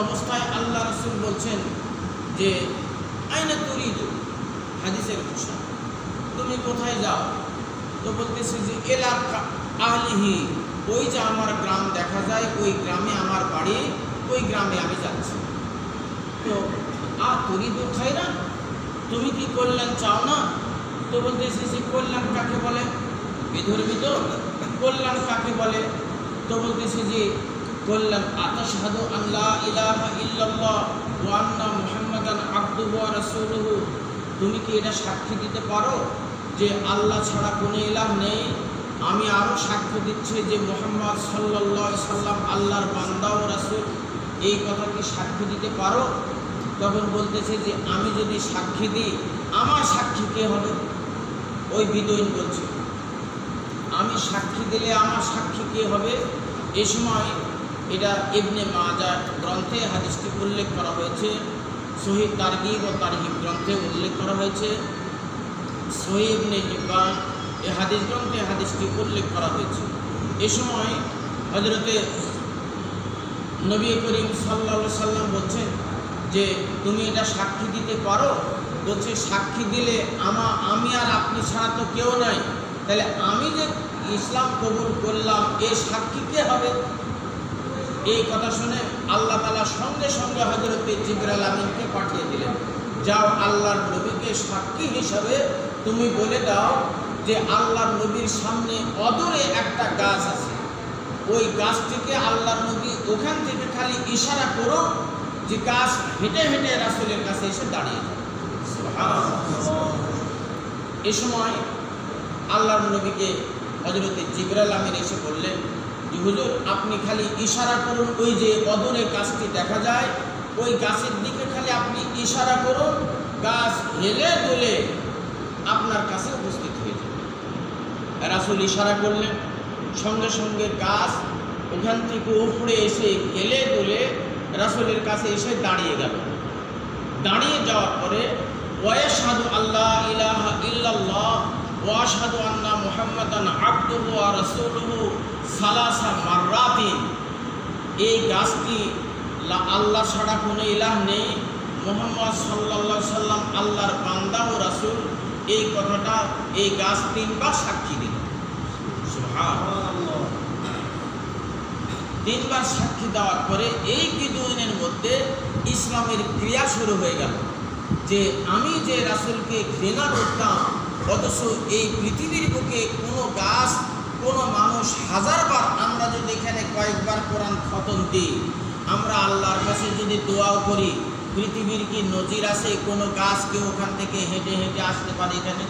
অবস্থায় আল্লাহ রাসূল বলছেন যে আইনা তুরিদু, হাদিসের ভাষা, তুমি কোথায় যাও? তো বলতেছে যে এলাকা আহলিহি, ওই যে আমার গ্রাম দেখা যায়, ওই গ্রামে আমার বাড়ি, ওই গ্রামে আমি যাচ্ছি। তো তুরিদু খায়রান, তুমি কি কল্যাণ চাও না? তো বলতেছে যে কল্যাণ কাকে বলে? বিধর্মিত কল্যাণ কাকে বলে? তো বলতেছে যে কল্যাণ আতাশহাদু আল্লা ইলাহা ইল্লাল্লাহ ওয়া আন্না মুহাম্মাদান আবদুহু ওয়া রাসূলুহু, তুমি কি এটা সাক্ষী দিতে পারো যে আল্লাহ ছাড়া কোনো ইলাহ নেই? আমি আরও সাক্ষ্য দিচ্ছি যে মুহাম্মদ সাল্লাল্লাহু আলাইহি সাল্লাম আল্লাহর বান্দা ও রাসূল, এই কথা কি সাক্ষী দিতে পারো? তখন বলতেছে যে আমি যদি সাক্ষী দিই, আমার সাক্ষী কে হবে? ওই বিদুইন বলছে আমি সাক্ষী দিলে আমার সাক্ষী কে হবে? এ সময় এটা ইবনে মাজাহ গ্রন্থে হাদিসটি উল্লেখ করা হয়েছে, সহিহ তারগিব ও তারহিব গ্রন্থে উল্লেখ করা হয়েছে, সহিহ ইবনে হিব্বান এই হাদিস গ্রন্থে হাদিসটি উল্লেখ করা হয়েছে। এ সময় হযরতে নবী করিম সাল্লাল্লাহু আলাইহি সাল্লাম বলছেন যে তুমি এটা সাক্ষী দিতে পারো? বলছে সাক্ষী দিলে আমি আর আপনি ছাড়া তো কেউ নাই, তাহলে আমি যে ইসলাম কবুল করলাম এ সাক্ষী কে হবে? এই কথা শুনে আল্লাহ তাআলা সঙ্গে সঙ্গে হযরতে জিবরাইল আমিনকে পাঠিয়ে দিলেন, যাও আল্লাহর নবীকে সাক্ষী হিসাবে তুমি বলে দাও যে আল্লাহর নবীর সামনে অদূরে একটা গাছ আছে, ওই গাছটিকে আল্লাহর নবী ওখান থেকে খালি ইশারা করো যে গাছ হেঁটে হেঁটে রাসূলের কাছে এসে দাঁড়িয়ে যাবে। এ সময় আল্লাহর নবীকে হযরতে জিবরাইল আমিন এসে বললেন যে হুজুর, আপনি খালি ইশারা করুন, ওই যে অদূরে গাছটি দেখা যায় ওই গাছের দিকে খালি আপনি ইশারা করুন, গাছ হেলে দুলে আপনার কাছে উপস্থিত হয়ে যাবে। রাসূল ইশারা করলেন, সঙ্গে সঙ্গে গাছ ওখান থেকে উপরে এসে হেলে দুলে রাসূলের কাছে এসে দাঁড়িয়ে গেল। দাঁড়িয়ে যাওয়ার পরে ওয়াশহাদু আল্লা ইলাহা ইল্লাল্লাহ ওয়া আশহাদু আন্না মুহাম্মাদান আবদুহু ওয়া রাসূলুহু সালাসা মাররাতিন, এই গাছটি আল্লাহ ছাড়া কোনো ইলাহ নেই, মুহাম্মদ সাল্লাল্লাহু আলাইহি সাল্লাম আল্লাহর বান্দা ও রাসূল, এই কথাটা এই গাছ তিনবার সাক্ষী দিল। সুবহানাল্লাহ। তিনবার সাক্ষী দেওয়ার পরে এই বিদুইনের মধ্যে ইসলামের ক্রিয়া শুরু হয়ে গেল যে আমি যে রাসূলকে ঘৃণা করতাম, অথচ এই পৃথিবীর বুকে কোনো গাছ, কোনো মানুষ হাজারবার, আমরা যদি এখানে কয়েকবার কোরআন খতম দিই, আমরা আল্লাহর কাছে যদি দোয়াও করি, পৃথিবীর কি নজির আছে কোনো গাছ কেউ ওখান থেকে হেঁটে হেঁটে আসতে পারে এখানে,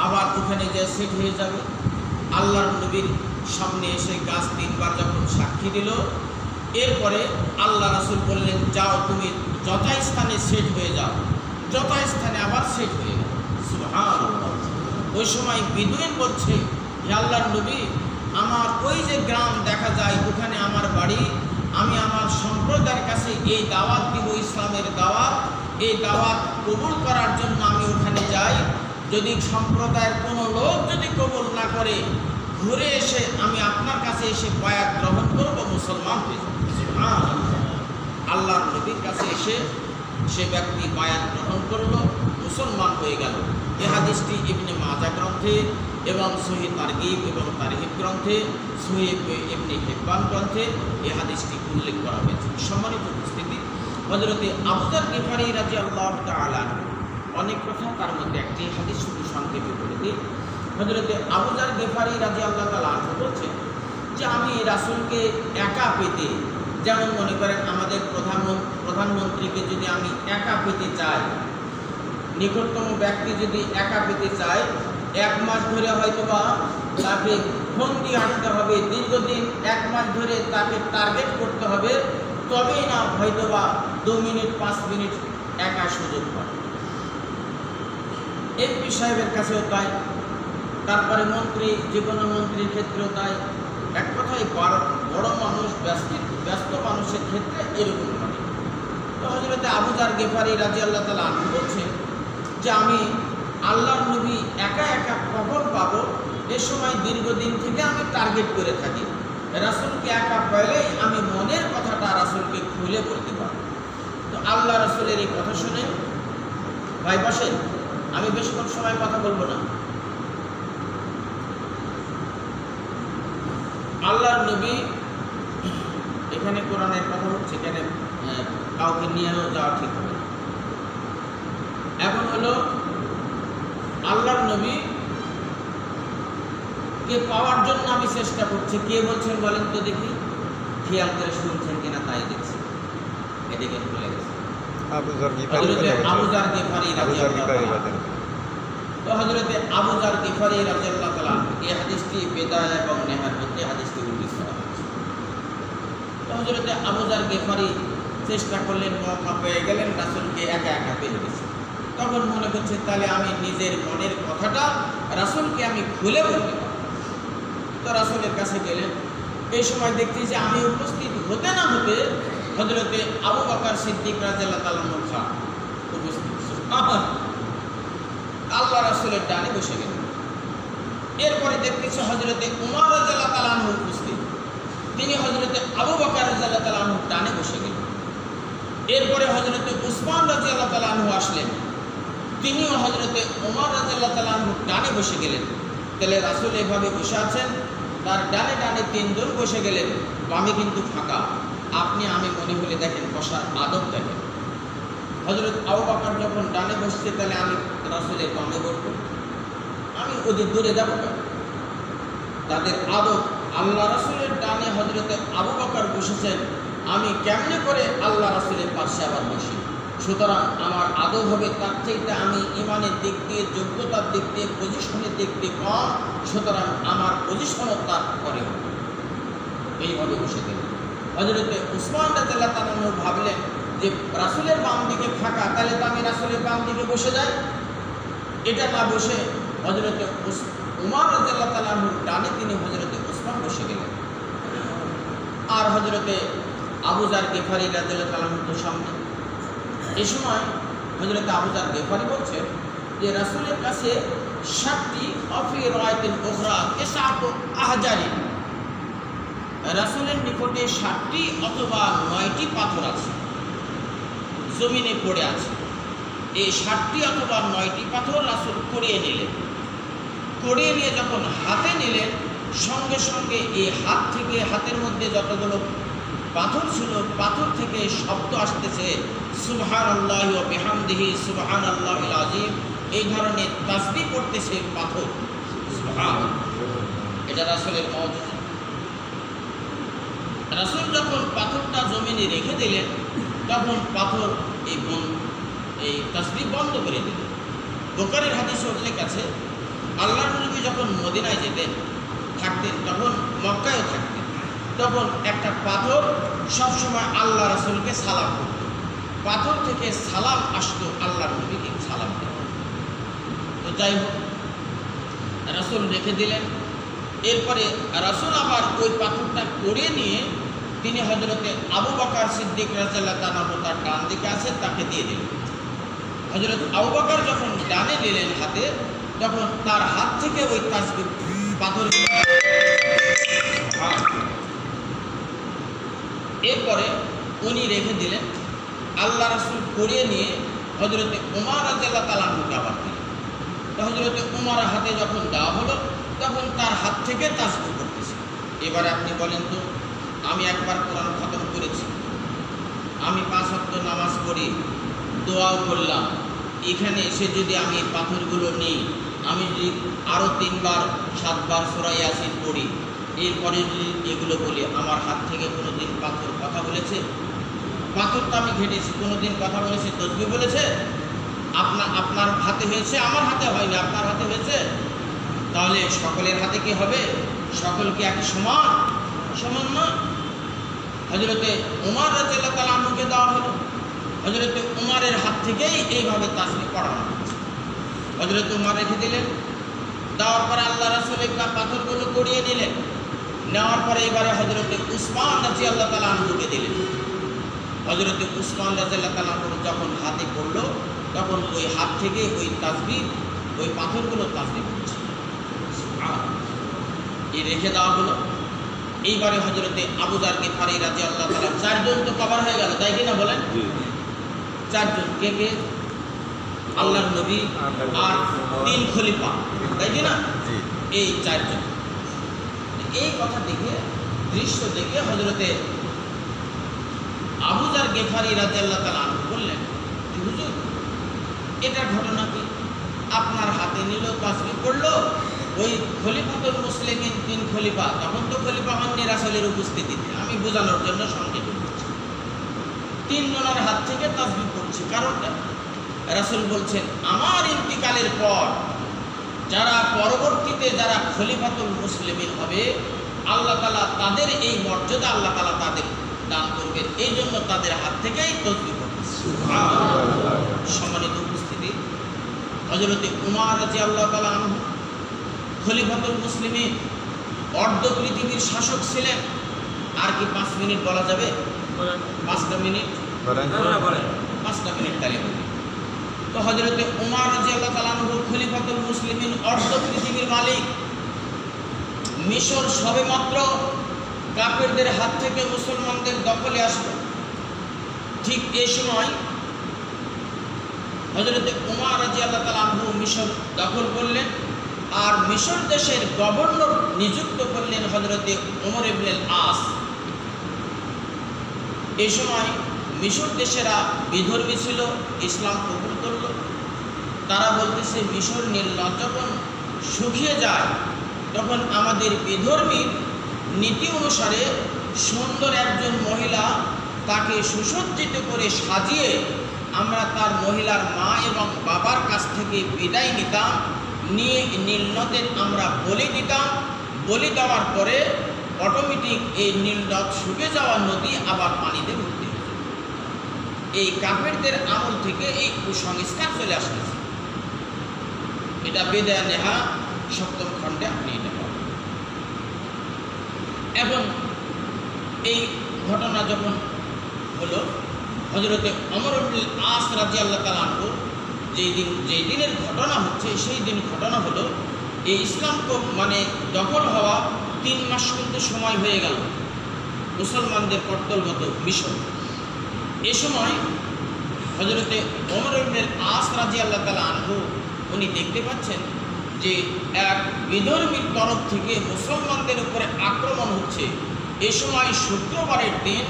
আবার ওখানে যে সেট হয়ে যাবে? আল্লাহর নবীর সামনে এসে গাছ তিনবার যখন সাক্ষী দিল, এরপরে আল্লাহ রাসূল বললেন, যাও তুমি যথাস্থানে সেট হয়ে যাও। যথাস্থানে আবার সেট হয়ে গেল। সুবহানাল্লাহ। ওই সময় বিদুইন বলছে, হে আল্লাহর নবী, আমার ওই যে গ্রাম দেখা যায় ওখানে আমার বাড়ি, আমি আমার সম্প্রদায়ের কাছে এই দাওয়াত দিব, ইসলামের দাওয়াত, এই দাওয়াত কবুল করার জন্য আমি ওখানে যাই। যদি সম্প্রদায়ের কোনো লোক যদি কবুল না করে, ঘুরে এসে আমি আপনার কাছে এসে বায়াত গ্রহণ করব, মুসলমান হয়ে যাব। আল্লাহর নবীর কাছে এসে সে ব্যক্তি বায়াত গ্রহণ করলো, মুসলমান হয়ে গেল। এ হাদিসটি ইবনে মাজাহ গ্রন্থে এবং সহিহ তারগিব এবং তারহিব গ্রন্থে, সহিহ ইবনে হিব্বান গ্রন্থে এ হাদিসটি উল্লেখ করা হয়েছে। সম্মানিত উপস্থিতি, হযরতে আবু যার গিফারী রাদিয়াল্লাহু তাআলা, অনেক কথা, তার মধ্যে একটি হাদিস শুধু সংক্ষেপে বলে দিই। হযরতে আবু যার গিফারী রাদিয়াল্লাহু তাআলা বলছেন যে আমি রাসূলকে একা পেতে, যেমন মনে করেন আমাদের প্রধানমন্ত্রীকে যদি আমি একা পেতে চাই, নিকটতম ব্যক্তি যদি একা পেতে চায়, 1 মাস ধরে হয়তোবা তাকে ফোন দিয়ে আসতে হবে, দীর্ঘদিন 1 মাস ধরে তাকে টার্গেট করতে হবে, তবেই না হয়তোবা 2 মিনিট 5 মিনিট একা সুযোগ পায়। এমপি সাহেবের কাছেও তাই, তারপরে মন্ত্রী, যে কোনো মন্ত্রীর ক্ষেত্রেও তাই। এক কথায় বড় মানুষ, ব্যস্ত মানুষের ক্ষেত্রে এরকম হয়। তো হযরতে আবু যার গিফারী রাদিয়াল্লাহু তাআলা আনহু বলছেন যে আমি আল্লাহর নবী একা একা কখন পাবো, এ সময় দীর্ঘদিন থেকে আমি টার্গেট করে থাকি। রাসূলকে একা পেলেই আমি মনের কথাটা রাসূলকে খুলে বলতে পারবো। আল্লাহ রাসূলের এই কথা শুনে, ভাই বসেন, আমি বেশিক্ষণ সময় কথা বলবো না। আল্লাহর নবী, এখানে কোরআনের কথা হচ্ছে, এখানে কাউকে নিয়ে যাওয়া ঠিক হবে। এখন হলো আল্লাহর নবী কে পাওয়ার জন্য আমি চেষ্টা করছি। কে বলছেন বলেন তো দেখি, খেয়াল করে শুনছেন কিনা তাই দেখছি। এদিকে ভুলে গেছে আবু যার গিফারি রাদিয়াল্লাহু তাআলা। তো হযরতে আবু যার গিফারি রাদিয়াল্লাহু তাআলা, এই হাদিসটি বিদায়া এবং নেহার মধ্যে হাদিসটি উল্লেখ করা হয়েছে। তো হযরতে আবু যার গিফারি চেষ্টা করলেন, মৌকা পেয়ে গেলেন, রাসূলকে একা একা পেয়ে গেছে। তখন মনে করছে তাহলে আমি নিজের মনের কথাটা রাসূলকে আমি খুলে বলতে পারব। তো রাসূলের কাছে গেলেন। এই সময় দেখছি যে আমি উপস্থিত হতে না হতে হযরতে আবু বকর সিদ্দিক রাদিয়াল্লাহু তাআলা উপস্থিত। আল্লাহ রাসূলের ডানে বসে গেলেন। এরপরে দেখতেছি হযরতে উমর রাদিয়াল্লাহু তাআলা উপস্থিত। তিনি হযরতে আবু বকর রাদিয়াল্লাহু তাআলা ডানে বসে গেলেন। এরপরে হযরতে উসমান রাদিয়াল্লাহু তাআলা আসলেন। তিনিও হযরতে উমর রাদিয়াল্লাহু তাআলা ডানে বসে গেলেন। তাহলে রাসূল এভাবে বসে আছেন, তার ডানে ডানে তিনজন বসে গেলেন, বামে কিন্তু ফাঁকা। আপনি আমি মনে হলে দেখেন, বসার আদব দেখেন। হযরত আবু বকর যখন ডানে বসছে, তাহলে আমি রাসূলের বামে বসবো, আমি ওদের দূরে যাব কেন? তাদের আদব। আল্লাহ রাসূলের ডানে হযরতে আবু বকর বসেছেন, আমি কেমনে করে আল্লাহ রাসূলের পাশে আবার বসি? সুতরাং আমার আদব হবে তার চাইতে আমি ইমানের দিক দিয়ে, যোগ্যতার দিক দিয়ে, পজিশনের দিক দিয়ে কম। সুতরাং আমার পজিশনও তার পরে হবে। এইভাবে বসে গেলেন। হযরতে উসমান রাদিয়াল্লাহু তাআলা ভাবলেন যে রাসূলের বাম দিকে ফাঁকা, তাহলে তো আমি রাসূলের বাম দিকে বসে যাই। এটা না বসে হযরতে উমর রাদিয়াল্লাহু তাআলা ডানে তিনি হযরতে উসমান বসে গেলেন। আর হযরতে আবু যার গিফারি রাদিয়াল্লাহু তাআলা সামনে। এই সময় হযরতে আবু যার গিফারি বলছেন যে রাসূলের কাছে 7টি অফি রায়াতিল উখরা ইসআতু আহজারি, রাসূলের নিকটে 7টি অথবা 9টি পাথর আছে, জমিনে পড়ে আছে। এই 7টি অথবা 9টি পাথর রাসূল কুড়িয়ে নিলেন। কুড়িয়ে নিয়ে যখন হাতে নিলেন, সঙ্গে সঙ্গে এই হাত থেকে, হাতের মধ্যে যতগুলো পাথর ছিল, পাথর থেকে শব্দ আসতেছে, সুবহানাল্লাহি ওয়া বিহামদিহি সুবহানাল্লাহিল আযীম। এই ধরনের তাসবিহ করতেছে পাথর। সুবহানাল্লাহ, এটা রাসূলের মুজিজা। রাসূল যখন পাথরটা জমিনে রেখে দিলেন, তখন পাথর এই তাসবিহ বন্ধ করে দিলেন। বুখারীর হাদিসে উল্লেখ আছে, আল্লাহর নবী যখন মদিনায় যেতেন থাকতেন, তখন মক্কায়ও থাকতেন, তখন একটা পাথর সবসময় আল্লাহ রাসূলকে সালাম করত। পাথর থেকে সালাম আসতো, আল্লাহর নবীকে সালাম দিত। তো যাই হোক, রাসূল রেখে দিলেন। এরপরে রাসূল আবার ওই পাথরটা কুড়িয়ে নিয়ে তিনি হযরতে আবু বকর সিদ্দিক রাদিয়াল্লাহু তাআলা তার ডান দিকে আছে, তাকে দিয়ে দিলেন। হযরত আবু বকর যখন ডানে নিলেন হাতে, তখন তার হাত থেকে ওই তাসবিহ পাথর। এরপরে উনি রেখে দিলেন। আল্লাহ রাসূল কুড়িয়ে নিয়ে হযরতে উমর রাদিয়াল্লাহু তাআলা আবার দিলেন। হযরতে উমরের হাতে যখন দেওয়া হলো, তখন তার হাত থেকে তাসবিহ করতেছে। এবারে আপনি বলেন তো, আমি একবার কোরআন খতম করেছি, আমি 5 ওয়াক্ত নামাজ পড়ি, দোয়াও করলাম, এখানে এসে যদি আমি পাথরগুলো নিই, আমি যদি আরও 3 বার 7 বার সূরা ইয়াসিন পড়ি, এরপরে যদি এগুলো বলি, আমার হাত থেকে কোনো দিন পাথর কথা বলেছে? পাথর তো আমি ঘেটেছি, কোনো দিন কথা বলেছে, তসবিহ বলেছে? আপনার হাতে হয়েছে, আমার হাতে হয়নি, আপনার হাতে হয়েছে। তাহলে সকলের হাতে কি হবে? সকলকে একই সমান? সমান না। হযরতে উমর রাদিয়াল্লাহু তাআলা আনহুকে দেওয়া হলো। হযরতে উমরের হাত থেকেই এইভাবে তাসবিহ পড়ানো হচ্ছে। হযরতে উমর রেখে দিলেন। দেওয়ার পরে আল্লাহ রাসূল পাথরগুলো কুড়িয়ে নিলেন। নেওয়ার পরে এবারে হযরতে উসমান রাদিয়াল্লাহু তাআলা আনহুকে দিলেন। হযরতে উসমান রাদিয়াল্লাহু তাআলা আনহু যখন হাতে পড়ল, তখন ওই হাত থেকে ওই তাসবিহ, ওই পাথরগুলো তাসবিহ করছে। এই রেখে দেওয়া হলো। এইবারে হযরতে আবু যার গিফারি রাদিয়াল্লাহু তাআলা 4 জন তো কভার হয়ে গেল, তাই কিনা বলেন? চারজন, কে কে? আল্লাহর নবী আর 3 খলিফা, তাই কি না? এই চারজন। এই কথা দেখে, দৃশ্য দেখে হযরতে আবু যার গেফারি রাদিয়াল্লাহু তাআলা আনহু বললেন, হুজুর এটা ঘটনা কি? আপনার হাতে নিল, তাসবিহ পড়লো, ওই খলিফাতুল মুসলিমিন 3 খলিফা, তখন তো খলিফা হননি রাসূলের উপস্থিতিতে, আমি বোঝানোর জন্য সংক্ষেপে বলছি, 3 জনের হাত থেকে তাসবিহ পড়ছে। কারণটা রাসূল বলছেন, আমার ইন্তিকালের পর যারা পরবর্তীতে যারা খলিফাতুল মুসলিমিন হবে, আল্লাহ তাআলা তাদের এই মর্যাদা আল্লাহ তাআলা তাদের দান করবেন, এই জন্য তাদের হাত থেকেই তাসবিহ পড়ছে। সুবহানাল্লাহ। সম্মানিত উপস্থিতি, হযরতে উমর রাদিয়াল্লাহু তাআলা আনহু খলিফাতুল মুসলিমিন, অর্ধ পৃথিবীর শাসক ছিলেন। আর কি 5 মিনিট বলা যাবে? 5টা মিনিট, 5টা মিনিট তাহলে বলি। তো হযরতে উমর রাদিয়াল্লাহু তাআলা আনহু খলিফাতুল মুসলিমিন, অর্ধ পৃথিবীর মালিক। মিশর সবেমাত্র কাফেরদের হাত থেকে মুসলমানদের দখলে আসলো। ঠিক এই সময় হযরতে উমর রাদিয়াল্লাহু তাআলা আনহু মিশর দখল করলেন, আর মিশর দেশের গভর্নর নিযুক্ত করলেন হযরতে ওমর ইবনে আস। এই সময় মিশর দেশেরা বিধর্মী ছিল, ইসলাম কবুল করল। তারা বলতেছে, মিশর নীলনদ যখন শুকিয়ে যায়, তখন আমাদের বিধর্মীর নীতি অনুসারে সুন্দর একজন মহিলা, তাকে সুসজ্জিত করে সাজিয়ে আমরা তার মহিলার মা এবং বাবার কাছ থেকে বিদায় নিতাম, নিয়ে নীলনদের আমরা বলি দিতাম। বলি দেওয়ার পরে অটোমেটিক এই নীলনদ শুকিয়ে যাওয়া নদী আবার পানিতে ভর্তি হয়ে যায়। এই কাফেরদের আমল থেকে এই কুসংস্কার চলে আসতেছে। এটা বেদায়া নেহা 7ম খণ্ডে আপনি এটা পাবেন। এখন এই ঘটনা যখন হলো, হযরতে ওমর ইবনে আস রাদিয়াল্লাহু তাআলা আনহু যেই দিনের ঘটনা হচ্ছে, সেই দিন ঘটনা হলো, এই ইসলাম মানে দখল হওয়া 3 মাস কিন্তু সময় হয়ে গেল মুসলমানদের কর্তলগত মিশর। এ সময় হযরতে ওমর ইবনে আস রাদিয়াল্লাহু তাআলা আনহু উনি দেখতে পাচ্ছেন যে এক বিধর্মীর তরফ থেকে মুসলমানদের উপরে আক্রমণ হচ্ছে। এ সময় শুক্রবারের দিন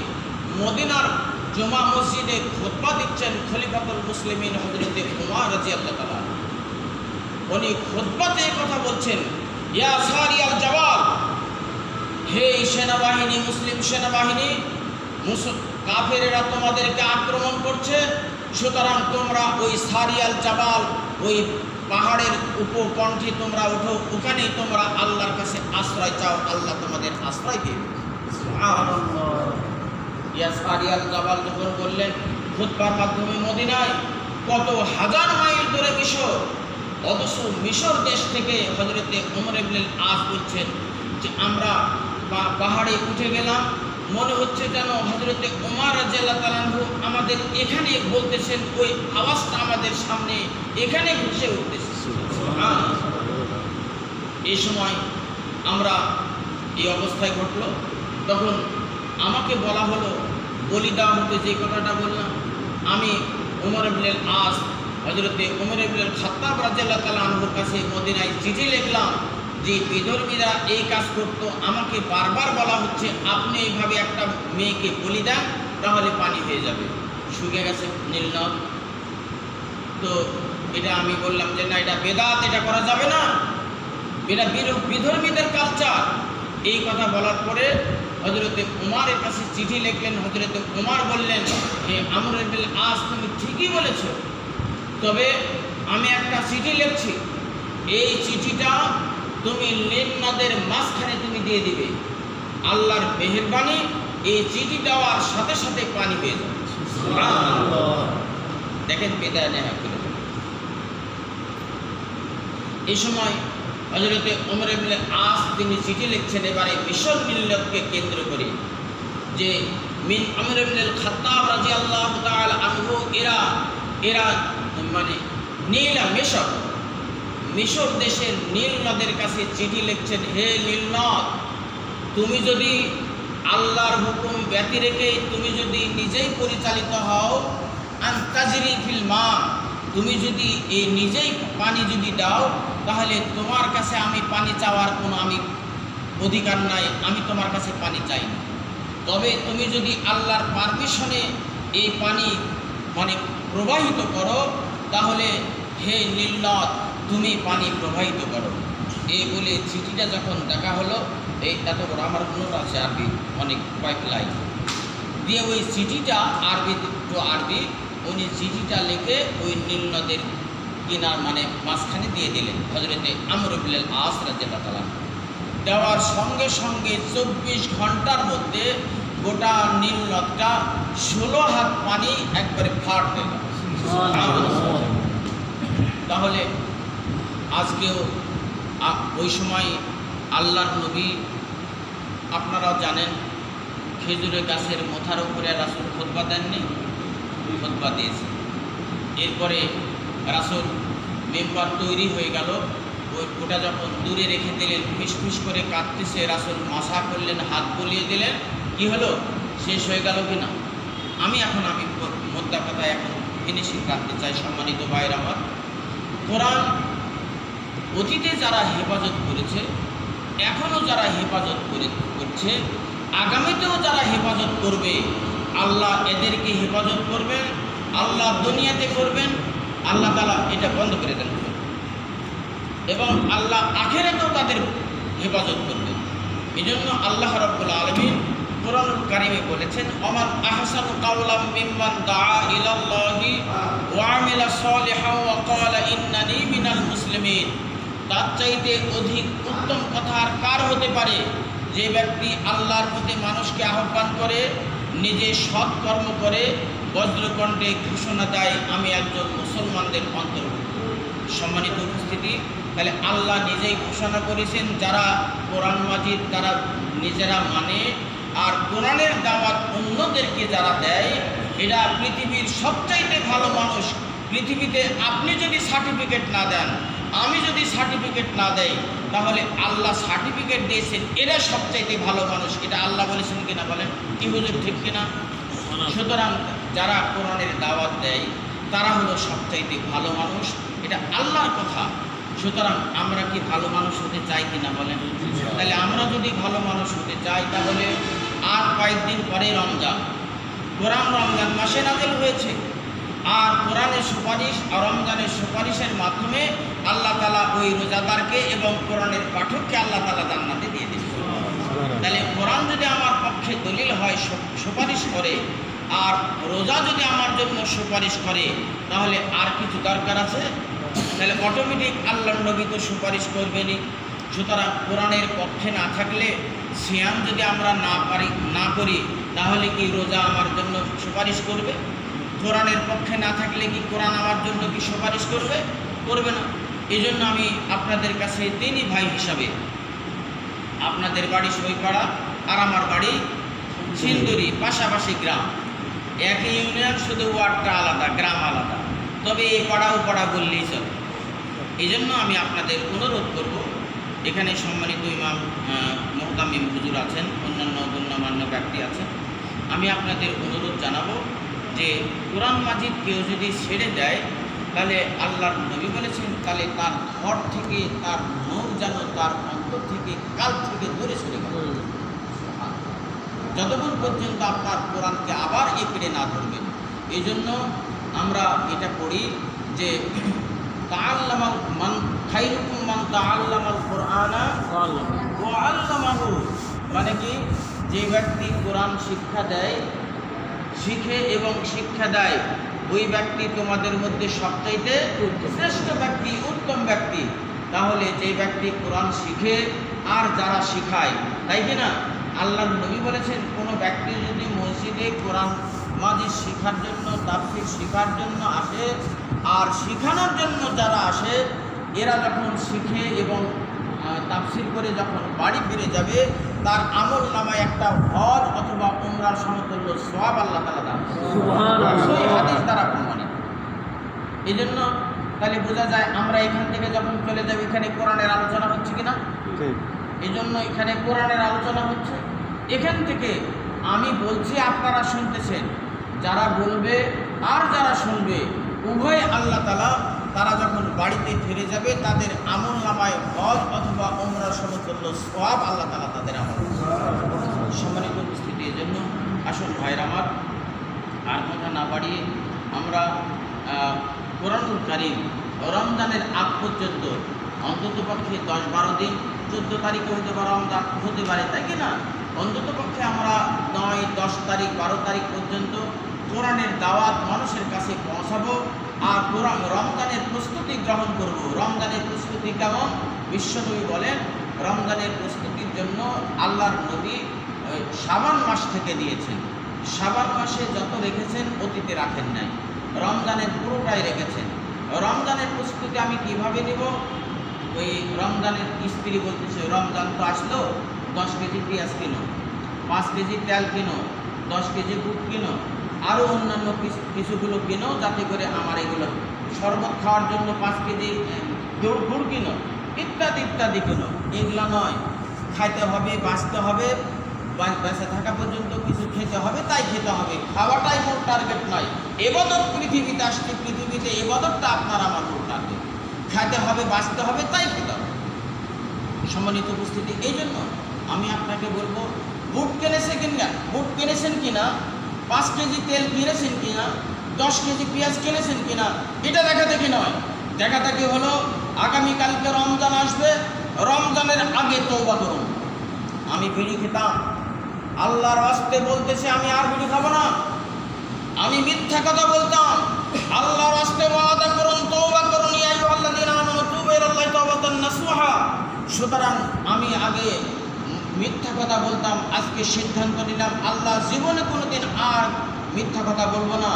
মদিনার জুমা মসজিদে খুতবা দিচ্ছেন খলিফাতুল মুসলিমিন হযরতে উমর রাদিয়াল্লাহু তাআলা। উনি খুতবাতে কথা বলছেন, ইয়া সারিয়াল জাবাল, হে সেনাবাহিনী, মুসলিম সেনাবাহিনী, কাফেরেরা তোমাদেরকে আক্রমণ করছে, সুতরাং তোমরা ওই সারিয়াল জাবাল, ওই পাহাড়ের উপকণ্ঠে তোমরা ওঠো, ওখানেই তোমরা আল্লাহর কাছে আশ্রয় চাও, আল্লাহ তোমাদের আশ্রয় দেবে। সুবহানাল্লাহ। ইয়া সারিয়াল জাবাল যখন বললেন খুতবার মাধ্যমে মদিনায়, কত হাজার মাইল দূরে মিশর, অথচ মিশর দেশ থেকে হযরতে ওমর ইবনে আস বলছেন যে আমরা পাহাড়ে উঠে গেলাম, মনে হচ্ছে যেন হযরতে ওমর রাদিয়াল্লাহু তাআলা আনহু আমাদের এখানে বলতেছেন, ওই আওয়াজটা আমাদের সামনে এখানে ভেসে উঠতেছে। এই সময় আমরা এই অবস্থায় ঘটলো, তখন আমাকে বলা হলো, বলি দেওয়া হতে যে কথাটা বললাম, আমি ওমর ইবনে আস হযরতে ওমর ইবনে খাত্তাব রাদিয়াল্লাহু তাআলা আনহুর কাছে মদিনায় চিঠি লিখলাম যে বিধর্মীরা এই কাজ করত, আমাকে বারবার বলা হচ্ছে আপনি এইভাবে একটা মেয়েকে বলি দেন, তাহলে পানি হয়ে যাবে, শুকিয়ে গেছে নীলনদ। তো এটা আমি বললাম যে না, এটা বেদাত, এটা করা যাবে না, এটা বিধর্মীদের কালচার। এই কথা বলার পরে হযরতে উমরের কাছে চিঠি লিখলেন। হযরতে উমর বললেন, হে আমর ইবনে আস, তুমি ঠিকই বলেছ, তবে আমি একটা চিঠি লিখছি, এই চিঠিটা তুমি নীল নদের মাঝখানে তুমি দিয়ে দিবে, আল্লাহর মেহেরবানি এই চিঠি দেওয়ার সাথে সাথে পানি হয়ে যাবে। দেখেন বেদায় নেহা করে। এই সময় হযরতে ওমর ইবনে আস তিনি চিঠি লিখছেন এবারে মিশর মিল্লাতকে কেন্দ্র করে, যে মিন আমর ইবনে খাত্তাব রাদিয়াল্লাহু তাআলা আনহু, এরা মানে নীলা মিশর দেশের নীল নদের কাছে চিঠি লিখছেন, হে নীল নদ, তুমি যদি আল্লাহর হুকুম ব্যতি রেখে তুমি যদি নিজেই পরিচালিত হও, আন তাজরি ফিল মা, তুমি যদি এই নিজেই পানি যদি দাও তাহলে তোমার কাছে আমি পানি চাওয়ার কোনো আমি অধিকার নাই, আমি তোমার কাছে পানি চাই না। তবে তুমি যদি আল্লাহর পারমিশনে এই পানি মানে প্রবাহিত করো তাহলে হে নীলনদ তুমি পানি প্রবাহিত করো। এই বলে চিঠিটা যখন দেখা হলো, এই এত বড় আমার নোট আছে আরবি অনেক কয়েক লাইন দিয়ে, ওই চিঠিটা আরবি টু আরবি উনি চিঠিটা লিখে ওই নীলনদের কিনার মানে মাঝখানে দিয়ে দিলেন হযরতে আমর ইবনে আস রাদিয়াল্লাহু তাআলা। দেওয়ার সঙ্গে সঙ্গে 24 ঘন্টার মধ্যে গোটা নীলনদটা 16 হাত পানি একবারে ফাট হয়ে গেল। তাহলে আজকেও ওই সময় আল্লাহর নবী আপনারাও জানেন খেজুরের গাছের মাথার উপরে রাসূল খুতবা দেননি, খুতবা দিয়েছে। এরপরে রাসূল মেম্বার তৈরি হয়ে গেল, ওই ওটা যখন দূরে রেখে দিলেন, ফিসফিস করে কাঁদতেছে, রাসূল মাসা করলেন, হাত বুলিয়ে দিলেন, কি হলো শেষ হয়ে গেল কিনা। আমি মোদ্দা কথা এখন ফিনিশিং রাখতে চাই। সম্মানিত ভাইয়ের আমার, কোরআন অতীতে যারা হেফাজত করেছে, এখনও যারা হেফাজত করছে, আগামীতেও যারা হেফাজত করবে, আল্লাহ এদেরকে হেফাজত করবেন, আল্লাহ দুনিয়াতে করবেন, আল্লাহ তাআলা এটা বন্ধ করে দেন এবং আল্লাহ আখিরাতেও তাদের হেফাজত করবেন। এই জন্য আল্লাহ রাব্বুল আলামিন কোরআনুল কারীমে বলেছেন, ওমান আহসানু কাওলাম মিম্মান দাআ ইলাল্লাহি ওয়া আমিলা সালিহান ওয়া ক্বালা ইন্নানি মিনাল মুসলিমিন। তার চাইতে অধিক উত্তম কথা আর কার হতে পারে যে ব্যক্তি আল্লাহর প্রতি মানুষকে আহ্বান করে, নিজে সৎ কর্ম করে, বজ্রকণ্ঠে ঘোষণা দেয় আমি একজন মুসলমানদের অন্তর্ভুক্ত। সম্মানিত উপস্থিতি, তাহলে আল্লাহ নিজেই ঘোষণা করেছেন যারা কোরআন মাজিদ তারা নিজেরা মানে আর কোরআনের দাওয়াত অন্যদেরকে যারা দেয়, এরা পৃথিবীর সবচাইতে ভালো মানুষ। পৃথিবীতে আপনি যদি সার্টিফিকেট না দেন, আমি যদি সার্টিফিকেট না দেই, তাহলে আল্লাহ সার্টিফিকেট দিয়েছেন এরা সবচাইতে ভালো মানুষ। এটা আল্লাহ বলেছেন কিনা বলেন, কি হুজুর ঠিক কিনা? সুতরাং যারা কোরআনের দাওয়াত দেয় তারা হলো সবচাইতে ভালো মানুষ, এটা আল্লাহর কথা। সুতরাং আমরা কি ভালো মানুষ হতে চাই কিনা বলেন? তাহলে আমরা যদি ভালো মানুষ হতে চাই তাহলে আর কয়েকদিন পরে রমজান, কোরআন রমজান মাসে নাযিল হয়েছে, আর কোরআনের সুপারিশ আর রমজানের সুপারিশের মাধ্যমে আল্লাহ তাআলা ওই রোজাদারকে এবং কোরআনের পাঠককে আল্লাহ তাআলা জান্নাতে দিয়ে দিবেন। তাহলে কোরআন যদি আমার পক্ষে দলিল হয়, সুপারিশ করে, আর রোজা যদি আমার জন্য সুপারিশ করে, তাহলে আর কিছু দরকার আছে? তাহলে অটোমেটিক আল্লাহর নবী তো সুপারিশ করবেনই। সুতরাং কোরআনের পক্ষে না থাকলে সিয়াম যদি আমরা না করি, তাহলে কি রোজা আমার জন্য সুপারিশ করবে? কোরআনের পক্ষে না থাকলে কি কোরআন আমার জন্য কি সুপারিশ করবে? করবে না। এই জন্য আমি আপনাদের কাছে দিনই ভাই হিসাবে, আপনাদের বাড়ি সইপাড়া আর আমার বাড়ি সিন্দুরি, পাশাপাশি গ্রাম, একই ইউনিয়ন, শুধু ওয়ার্ডটা আলাদা, গ্রাম আলাদা, তবে এই পাড়া ও পাড়া বললেই চলে। এই জন্য আমি আপনাদের অনুরোধ করব, এখানে সম্মানিত ইমাম মুহতামিম হুজুর আছেন, অন্যান্য গণ্যমান্য ব্যক্তি আছেন, আমি আপনাদের অনুরোধ জানাবো যে কোরআন মাজিদ কেউ যদি ছেড়ে দেয়, তাহলে আল্লাহর নবী বলেছেন তাহলে তার ঘর থেকে তার নূর যেন তার অন্তর থেকে কাল থেকে দূরে সরে গেল, যতক্ষণ পর্যন্ত আপনার কোরআনকে আবার একড়ে না ধরবেন। এই জন্য আমরা এটা পড়ি যে তাআল্লামাল মান খায়রুকুম মান তাআল্লামাল কুরআনা ওয়া আল্লামাহু, মানে কি যে ব্যক্তি কোরআন শিক্ষা দেয়, শিখে এবং শিক্ষা দেয়, ওই ব্যক্তি তোমাদের মধ্যে সবচাইতে শ্রেষ্ঠ ব্যক্তি, উত্তম ব্যক্তি। তাহলে যে ব্যক্তি কোরআন শিখে আর যারা শিখায়, তাই কি না? আল্লাহর নবী বলেছেন কোনো ব্যক্তি যদি মসজিদে কোরআন মাজিদ শেখার জন্য, তাফসীর শেখার জন্য আসে, আর শেখানোর জন্য যারা আসে, এরা যখন শিখে এবং তাফসীর করে যখন বাড়ি ফিরে যাবে, তার আমল নামায় একটা হজ অথবা উমরার সমতুল্য সওয়াব আল্লাহ তাআলা দান করবেন। সেই হাদিস দ্বারা প্রমাণিত। এই জন্য তাহলে বোঝা যায় আমরা এখান থেকে যখন চলে যাব, এখানে কোরআনের আলোচনা হচ্ছে কিনা? এই জন্য এখানে কোরআনের আলোচনা হচ্ছে। এখান থেকে আমি বলছি, আপনারা শুনতেছেন, যারা বলবে আর যারা শুনবে উভয় আল্লাহ তাআলা তারা যখন বাড়িতে ফিরে যাবে তাদের আমল নামায় হজ অথবা উমরা সমতুল্য সওয়াব আল্লাহ তাআলা তাদের আমল। সম্মানিত উপস্থিতি, এই জন্য আসুন ভাইরা আমার, আর কথা না বাড়িয়ে আমরা কোরআনুল কারীম রমজানের আগ পর্যন্ত অন্ততপক্ষে 10-12 দিন, 14 তারিখে হতে পারে রমজান হতে পারে, তাই কি না, অন্ততপক্ষে আমরা 9-10 তারিখ 12 তারিখ পর্যন্ত কোরআনের দাওয়াত মানুষের কাছে পৌঁছাবো আর রমজানের প্রস্তুতি গ্রহণ করব। রমজানের প্রস্তুতি কেমন? বিশ্বনবী বলেন রমজানের প্রস্তুতির জন্য আল্লাহর নবী শাবান মাস থেকে দিয়েছেন। শাবান মাসে যত রেখেছেন অতীতে রাখেন নাই, রমজানের পুরোটাই রেখেছেন। রমজানের প্রস্তুতি আমি কিভাবে নেব? ওই রমজানের স্ত্রী বলতেছে রমজান তো আসলো, 10 কেজি পেঁয়াজ কিনো, 5 কেজি তেল কিনো, 10 কেজি বুট কিনো, আরও অন্যান্য কিছুগুলো কিনো, যাতে করে আমার এগুলো শরবত খাওয়ার জন্য 5 কেজি গুড় কিনো, ইত্যাদি ইত্যাদি কিনো। এগুলো নয়, খাইতে হবে, বাঁচতে হবে, বেঁচে থাকা পর্যন্ত কিছু খেতে হবে, তাই খেতে হবে, খাওয়াটাই মূল টার্গেট নয়। এবাদত পৃথিবীতে আসছে, পৃথিবীতে এবাদতটা আপনার আমার মূল টার্গেট। খাইতে হবে, বাঁচতে হবে, তাই খেতে হবে। সম্মানিত উপস্থিতি, এই জন্য আমি আপনাকে বলবো, বুট কিনেছেন কিনা, 5 কেজি তেল কিনেছেন কিনা, 10 কেজি পেঁয়াজ কিনেছেন কিনা, এটা দেখা দেখি নয়। দেখা দেখি হলো আগামীকালকে রমজান আসবে, রমজানের আগে তওবা করুন। আমি বিড়ি খেতাম, আল্লাহর ওয়াস্তে বলতেছে আমি আর বিড়ি খাবো না। আমি মিথ্যা কথা বলতাম, আল্লাহর ওয়াস্তে ওয়াদা করুন, তওবা করুন, ইয়া আইয়ুহাল্লাযীনা আমানু তুবু ইলাল্লাহি তাওবাতান নাসুহা। সুতরাং আমি আগে মিথ্যা কথা বলতাম, আজকে সিদ্ধান্ত নিলাম আল্লাহ জীবনে কোনোদিন আর মিথ্যা কথা বলবো না।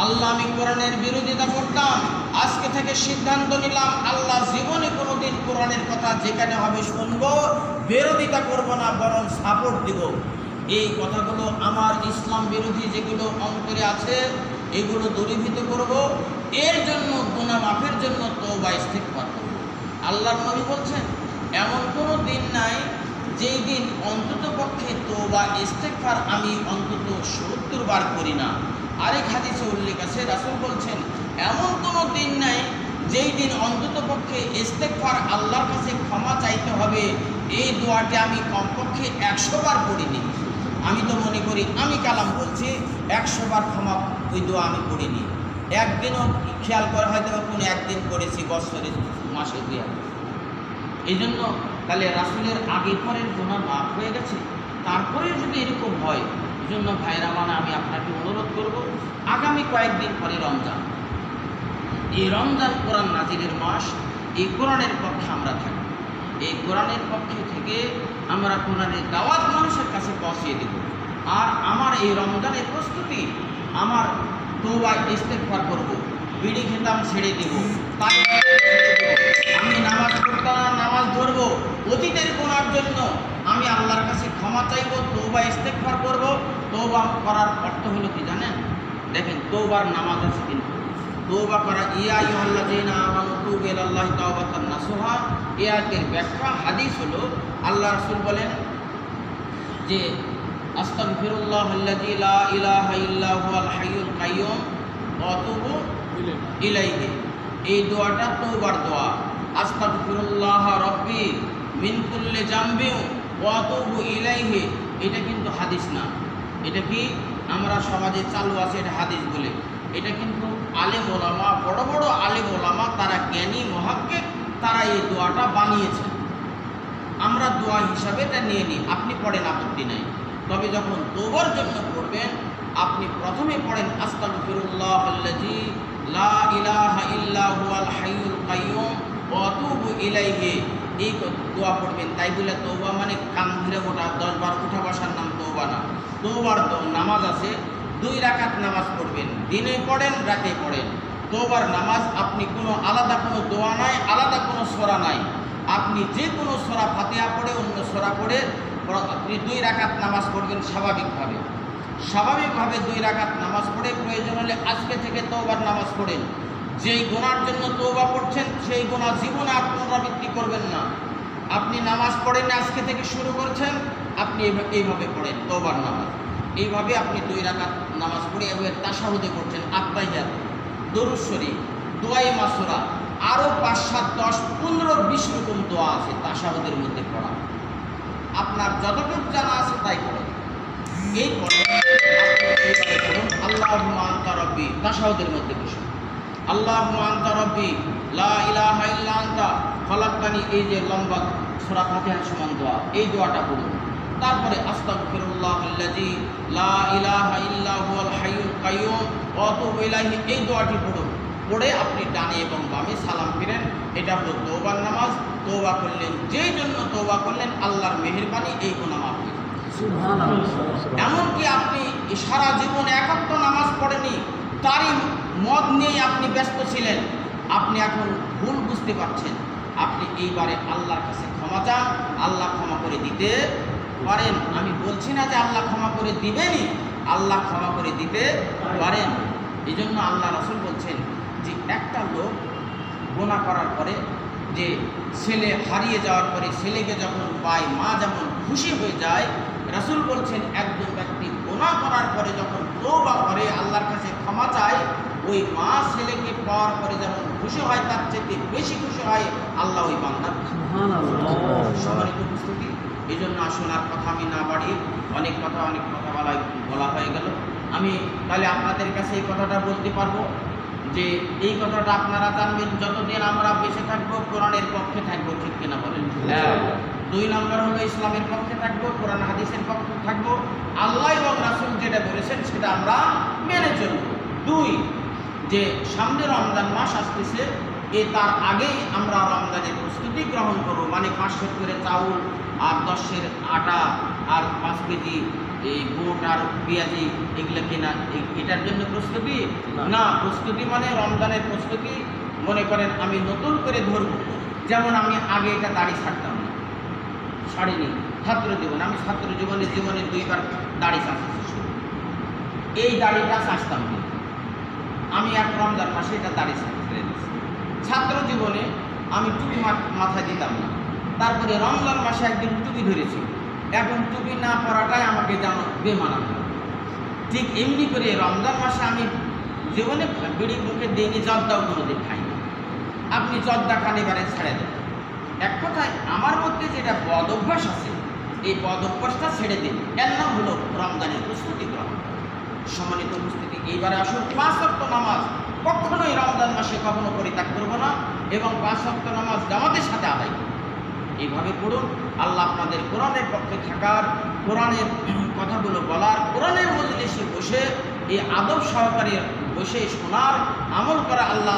আল্লাহ আমি কোরআনের বিরোধিতা করতাম, আজকে থেকে সিদ্ধান্ত নিলাম আল্লাহ জীবনে কোনোদিন কোরআনের কথা যেখানে হবে শুনবো, বিরোধিতা করব না, বরং সাপোর্ট দিব। এই কথাগুলো আমার ইসলাম বিরোধী যেগুলো অন্তরে আছে এগুলো দূরীভূত করব। এর জন্য গুনাহ মাফের জন্য তওবা ইস্তিগফার করব। আল্লাহর নবী বলছেন এমন কোনো দিন নাই যেই দিন অন্তত পক্ষে তওবা ইস্তিগফার আমি অন্তত 70 বার করি না। আরেক হাদিসে উল্লেখ আছে, রাসূল বলছেন এমন কোনো দিন নাই যেই দিন অন্তত পক্ষে ইস্তিগফার আল্লাহর কাছে ক্ষমা চাইতে হবে, এই দোয়াটি আমি কমপক্ষে 100 বার পড়িনি। আমি তো মনে করি আমি কালাম বলছি, 100 বার ক্ষমা ওই দোয়া আমি পড়িনি। একদিনও খেয়াল করা হয়তো কোনো একদিন করেছি বছরে, মাসে 2 একদিন। এই জন্য তাহলে রাসূলের আগে পরের গুনাহ মাফ হয়ে গেছে, তারপরে যদি এরকম হয়, এই জন্য ভাইরা মানে আমি আপনাকে অনুরোধ করব, আগামী কয়েকদিন পরে রমজান, এই রমজান কোরআন নাজিলের মাস, এই কোরআনের পক্ষে আমরা থাকি। এই কোরআনের পক্ষে থেকে আমরা কোরআনের দাওয়াত মানুষের কাছে পৌঁছিয়ে দেব। আর আমার এই রমজানের প্রস্তুতি, আমার তওবা ইস্তিগফার করব, বিড়ি খেতাম ছেড়ে দেব, তাই আমি নামাজ পড়তাম, নামাজ ধরব, অতীতের গুনার জন্য আমি আল্লাহর কাছে ক্ষমা চাইব, তওবা ইস্তিগফার করব। তওবা করার অর্থ হলো কি জানেন? দেখেন তওবার নামাজ আছে, কিন্তু তওবা করা, ইয়া আইয়ুহাল্লাযীনা আমানু তুবু ইলাল্লাহি তাওবাতান নাসুহা, এই আয়াতের ব্যাখ্যা হাদিস হলো আল্লাহ রাসূল বলেন যে আস্তাগফিরুল্লাহাল্লাযী লা ইলাহা ইল্লা হুয়াল হাইয়ুল কাইয়্যুম ওয়া আতুবু ইলাইহি। এই দোয়াটা তওবার দোয়া। আস্তাগফিরুল্লাহ রাব্বি মিন কুল্লি জামবিন ওয়া আতুবু ইলাইহি, এটা কিন্তু হাদিস না, এটা কি আমরা সমাজে চালু আছে এটা হাদিস বলে। এটা কিন্তু আলেম ওলামা, বড় বড় আলেম ওলামা, তারা জ্ঞানী মুহাক্কিক, তারা এই দোয়াটা বানিয়েছেন। আমরা দোয়া হিসাবে এটা নিয়ে নিই, আপনি পড়েন, আপত্তি নাই। তবে যখন তওবার জন্য পড়বেন, আপনি প্রথমে পড়েন আস্তাগফিরুল্লাহাল্লাযী লা ইলাহা ইল্লা হুয়াল হাইয়ুল কাইয়্যুম ওয়া আতুবু ইলাইহি, এই দোয়া পড়বেন। তাই বলে তওবা মানে কান ধরে ওঠা, 10 বার উঠা বসার নাম তওবা না। তওবার নামাজ আছে, 2 রাকাত নামাজ পড়বেন, দিনে পড়েন, রাতে পড়েন। তওবার নামাজ আপনি কোনো আলাদা কোনো দোয়া নাই, আলাদা কোনো সূরা নাই, আপনি যে কোনো সূরা ফাতিহা পড়ে, অন্য সূরা পড়ে আপনি 2 রাকাত নামাজ পড়বেন স্বাভাবিকভাবে। 2 রাকাত নামাজ পড়ে প্রয়োজন হলে আজকে থেকে তওবার নামাজ পড়েন। যেই গুনার জন্য তওবা পড়ছেন সেই গুনাহ জীবনে আর পুনরাবৃত্তি করবেন না। আপনি নামাজ পড়েন, আজকে থেকে শুরু করছেন, আপনি এইভাবে পড়েন তওবার নামাজ। এইভাবে আপনি 2 রাকাত নামাজ পড়ে এবার তাশাহুদে করছেন, আত্তাহিয়াত, দরুদ শরীফ, দোয়ায়ে মাসুরা, আরও 5, 7, 10, 15, 20 রকম দোয়া আছে তাশাহুদের মধ্যে পড়া। আপনার যতটুকু জানা আছে তাই পড়েন। এই পড়ে আল্লাহুম্মা আনতা রাব্বি, তাশাহুদের মধ্যে বসে আল্লাহুম্মা আনতা রাব্বি লা ইলাহা ইল্লা আনতা খলাকতানি, এই যে লম্বা সূরা ফাতিহার সমান দোয়া, এই দোয়াটা পড়ুন। তারপরে আস্তাগফিরুল্লাহাল্লাযী লা ইলাহা ইল্লা হুয়াল হাইয়ুল কাইয়্যুম ওয়া আতুবু ইলাইহি, এই দোয়াটি পড়ুন। পড়ে আপনি ডানে এবং বামে সালাম ফিরেন। এটা হলো তওবার নামাজ। তওবা করলেন, যেই জন্য তওবা করলেন আল্লাহর মেহেরবানি, এই গুনাহ মাফ হয়ে যাবে। সুবহানাল্লাহ। এমনকি আপনি সারা জীবনে একাত্ত নামাজ পড়েনি, তারই মদ নিয়ে আপনি ব্যস্ত ছিলেন, আপনি এখন ভুল বুঝতে পারছেন, আপনি এইবারে আল্লাহর কাছে ক্ষমা চান, আল্লাহ ক্ষমা করে দিতে পারেন। আমি বলছি না যে আল্লাহ ক্ষমা করে দিবেনই, আল্লাহ ক্ষমা করে দিতে পারেন। এই জন্য আল্লাহ রাসূল বলছেন যে একটা লোক গুনাহ করার পরে, যে ছেলে হারিয়ে যাওয়ার পরে ছেলেকে যখন পায় মা যেমন খুশি হয়ে যায়, রাসূল বলছেন একজন ব্যক্তি গুনাহ করার পরে যখন তওবা করে আল্লাহর কাছে ক্ষমা চায়, ওই মা ছেলেকে পাওয়ার পরে যেমন খুশি হয় তার চেয়ে বেশি খুশি হয় আল্লাহ ওই বান্দার। সম্মানিত উপস্থিতি, এই জন্য আসুন আর কথা আমি না বাড়িয়ে, অনেক কথা বলা হয়ে গেল। আমি তাহলে আপনাদের কাছে এই কথাটা বলতে পারবো যে এই কথাটা আপনারা জানবেন, যতদিন আমরা বেঁচে থাকবো কোরআনের পক্ষে থাকবো, ঠিক কিনা বলেন? 2 নম্বর হলো ইসলামের পক্ষে থাকবো, কোরআন হাদিসের পক্ষে থাকবো, আল্লাহ এবং রাসূল যেটা বলেছেন সেটা আমরা মেনে চলবো। 2, যে সামনে রমজান মাস আসতেছে, তার আগেই আমরা রমজানের প্রস্তুতি গ্রহণ করবো, মানে 5 সের করে চাউল আর 10 সের আটা আর 5 কেজি এই বুট আর পেঁয়াজি এগুলো কেনা, এটার জন্য প্রস্তুতি না। প্রস্তুতি মানে রমজানের প্রস্তুতি। মনে করেন আমি নতুন করে ধরব, যেমন আমি আগে এটা দাড়ি ছাড়তাম না, ছাড়িনি ছাত্র জীবনে। আমি ছাত্র জীবনে 2বার দাড়ি চাষেছি, এই দাড়িটা চাষতাম না, আমি এক রমজান মাসে এটা দাড়ি ছেড়ে দিচ্ছি। ছাত্র জীবনে আমি টুপি মাথায় দিতাম না, তারপরে রমজান মাসে একদিন টুপি ধরেছি, এখন টুপি না পরাটাই আমাকে যেন বেমানান। ঠিক এমনি করে রমজান মাসে আমি জীবনে বিড়ি মুখে দিইনি, জর্দাও কোনোদিন খাইনি। আপনি জর্দা খান, এবারে ছেড়ে দেন। এক কথায় আমার মধ্যে যেটা বদ অভ্যাস আছে, এই বদ অভ্যাসটা ছেড়ে দিন, এর নাম হলো রমজানের প্রস্তুতি গ্রহণ। সম্মানিত উপস্থিতি, এইবারে আসুন 5 ওয়াক্ত নামাজ কখনোই রমজান মাসে কখনো পরিত্যাগ করব না, এবং 5 ওয়াক্ত নামাজ জামাতের সাথে আদায় করব। এইভাবে পড়ুন। আল্লাহ আপনাদের কোরআনের পক্ষে থাকার, কোরআনের কথাগুলো বলার, কোরআনের মজলিসে বসে এই আদব সহকারে বসে শোনার, আমল করা আল্লাহ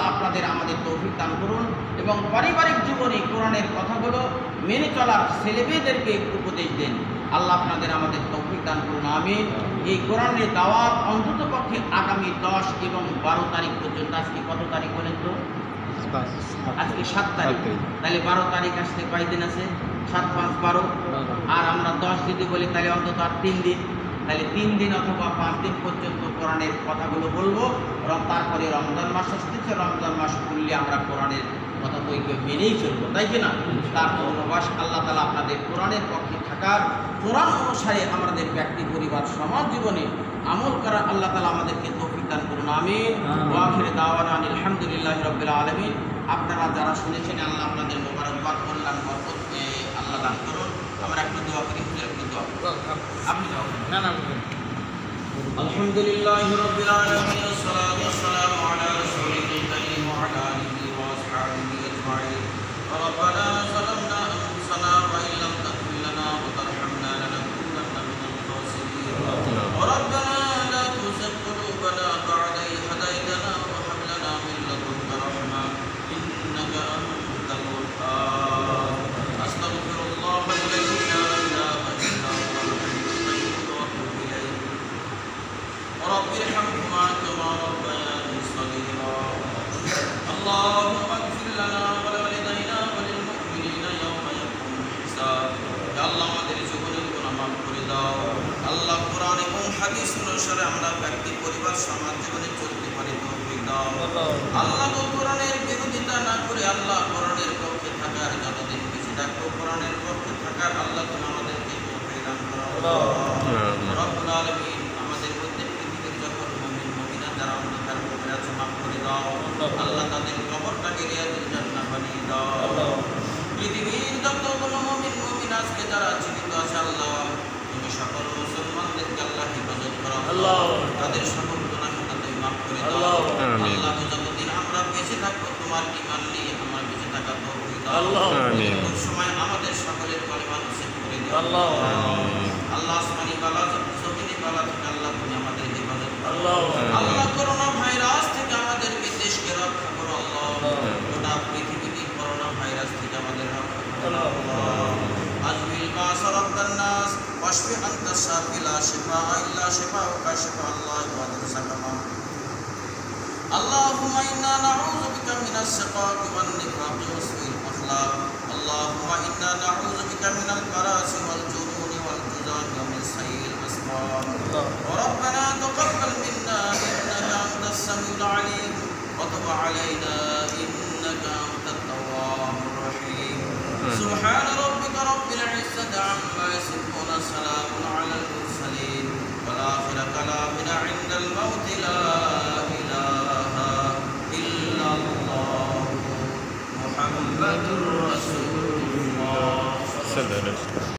আমাদের তৌফিক দান করুন, এবং পারিবারিক জীবনে কোরআনের কথাগুলো মেনে চলার ছেলেমেয়েদেরকে উপদেশ দেন। আল্লাহ আমাদের তৌফিক দান করুন, আমিন। এই কোরআনের দাওয়াত অন্তত পক্ষে আগামী 10 এবং 12 তারিখ পর্যন্ত। আজকে কত তারিখ বলেন তো? আজকে 7 তারিখ, তাহলে 12 তারিখ আসতে কয়দিন আছে? 7, 5, 12, আর আমরা 10 যদি বলি তাহলে অন্তত আর 3 দিন, তাহলে 3 দিন অথবা 5 দিন পর্যন্ত কোরআনের কথাগুলো বলবো। তারপরে রমজান মাস আসতেছে, রমজান মাস করলে আমরা কোরআনের কথা বইকে মেনেই চলবো, তাই কিনা? তার পূর্ণবাস আল্লাহ তাআলা আপনাদের কোরআনের পক্ষে থাকার, কোরআন অনুসারে আমাদের ব্যক্তি, পরিবার, সমাজ জীবনে আমল করার আল্লাহ তাআলা আমাদেরকে তৌফিক দান করুন, আমিন। ওয়া আখিরু দাওয়ানা আলহামদুলিল্লাহি রাব্বিল আলামিন। আপনারা যারা শুনেছেন আল্লাহ আপনাদের মোবারকবাদ, কল্যাণ, বরকত আল্লাহ দান করুন। আমরা একটু দোয়া করি, একটু দোয়া আপনি যাও না না। আলহামদুলিল্লাহি রাব্বিল আলামিন, ওয়াসসালাতু ওয়াসসালামু আলা রাসূলিল কারীম ওয়া আলা আলিহি ওয়া আসহাবিহি আজমাইন। রব্বানা যালামনা আনফুসানা ওয়া ইন লাম তাগফির লানা ওয়া তারহামনা লানাকুনান্না মিনাল খাসিরিন। রব্বানা লা তুযিগ কুলুবানা বা'দা ইয হাদাইতানা ওয়া হাব লানা মিন লাদুনকা রাহমা ইন্নাকা আনতাল ওয়াহ্হাব। আস্তাগফিরুল্লাহাল্লাযী লা ইলাহা ইল্লা হুয়াল হাইয়্যুল কাইয়্যুম ওয়া আতুবু ইলাইহি। رب ارحمهما كما ربياني صغيرا. اللهم اغفر لنا ولوالدينا وللمؤمنين يوم يقوم الحساب. يا الله আমাদের জীবনের গুনাহ মাফ করে দাও। আল্লাহ কোরআন এবং হাদিস অনুসারে আমরা ব্যক্তি, পরিবার, সমাজ জীবনে চলতে পারি তৌফিক দাও। আল্লাহ কোরআনের বিরোধিতা না করে আল্লাহ কোরআনের পক্ষে থাকার, যতদিন বেঁচে থাকবো কোরআনের পক্ষে থাকার আল্লাহ তুমি আমাদেরকে তৌফিক দান করো। রব্বুল আলামিন, আমাদের মধ্যে পৃথিবীর যত আল্লাহ তাদের সকল গুনাহ খাতা তুমি মাফ করে দাও আমিন। আল্লাহ যতদিন আমরা বেঁচে থাকবো তোমার ঈমান নিয়ে আমরা বেঁচে থাকা তৌফিক দাও আমিন। কোন সময় আমাদের সকলের কলেমা নসিব করে দাও আমিন। আল্লাহ আসমানি বালা জমিনি বালা থেকে আল্লাহ তুমি আমাদের হেফাজত করো আমিন। আল্লাহ করোনা ভাইরাস থেকে আমাদেরকে দেশকে রক্ষা করো আল্লাহ গোটা পৃথিবীকে করোনা ভাইরাস থেকে আমাদের রক্ষা করো আল্লাহ আজমিল বাস রব্বান নাস ওয়াশফি আনতা শাফি লা শিফা ইল্লা শিফাউকা শিফা আল্লাহ ওয়া সাকামা اللهم إنا نعوذ بك من الشقاق والنفاق وسوء الأخلاق اللهم إنا نعوذ بك من البراس والجنون والجذام ومن سيء الأسقام وربنا تقبل منا إنك أنت السميع العليم وتب علينا إنك أنت التواب الرحيم سبحان ربك رب العزة عما يصفون سلام على المرسلين والآخر كلامنا عند الموت لا إله إلا الله محمد رسول الله صلى الله عليه وسلم.